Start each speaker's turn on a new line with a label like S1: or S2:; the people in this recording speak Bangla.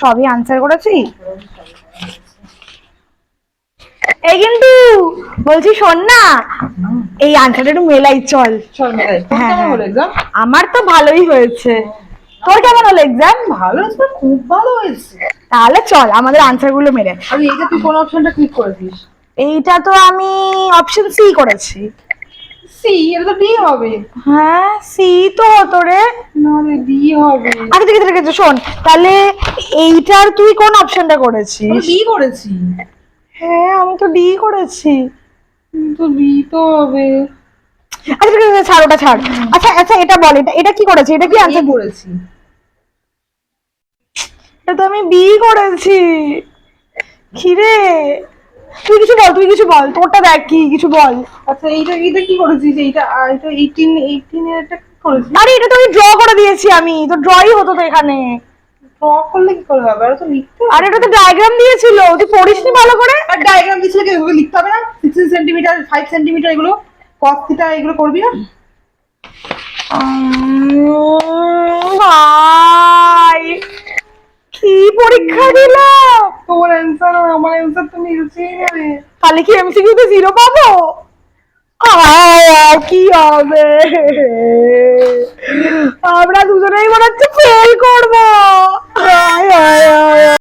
S1: সবই আনসার করেছি। এই কিন্তু বলছি শোন না, এই আনসারটা একটু মেলাই চল। হ্যাঁ, আমার তো ভালোই হয়েছে, তোর কেমন হলো এক্সাম?
S2: ভালো হয়েছে, খুব ভালো হয়েছে।
S1: তাহলে চল আমাদের আনসার গুলো মেলে।
S2: আর এইটা তুই কোন অপশনটা ক্লিক করেছিস?
S1: এইটা তো আমি অপশন সি করেছি।
S2: সি? এটা তো ডি হবে।
S1: হ্যাঁ সি তো হতো রে।
S2: না রে, ডি হবে।
S1: আচ্ছা ঠিক আছে ঠিক আছে, শোন তাহলে এইটার তুই কোন অপশনটা করেছিস?
S2: ডি করেছি।
S1: হ্যাঁ আমি তো ডি করেছি।
S2: তো বি তো হবে।
S1: আচ্ছা ঠিক আছে ছাড়, ওটা ছাড়। আচ্ছা আচ্ছা এটা বল, এটা এটা কি করেছে, এটা কি আনসার
S2: করেছি?
S1: এটা তো আমি বি করেছি। খিরে, তুই কিছু বল, তুই কিছু বল, তোরটা দেখ কি, কিছু বল।
S2: আচ্ছা এইটা এইটা কি করেছিস? এইটা এটা 18 এর একটা কি করেছিস?
S1: আরে এটা তো আমি ড্র করে দিয়েছি, আমি তো ড্রই হতো তো এখানে।
S2: ড্র করলে কি করে হবে? আর তো লিখতে হবে।
S1: আরে এটা তো ডায়াগ্রাম দিয়েছিল, তুই পড়িসনি ভালো করে?
S2: আর ডায়াগ্রাম দিছিলে কি এগুলো লিখতে হবে না? 16 সেন্টিমিটার 5 সেন্টিমিটার এগুলো cos থিটা এগুলো করবি না?
S1: ভাই কি পরীক্ষা দিলাম,
S2: তোমার অ্যান্সার আর আমার অ্যান্সার তো মিলছেই না রে।
S1: তাহলে কি এমসিকিউ তে 0 পাবো? কি হবে, আমরা দুজনেই মনে হচ্ছে ফেল করবো।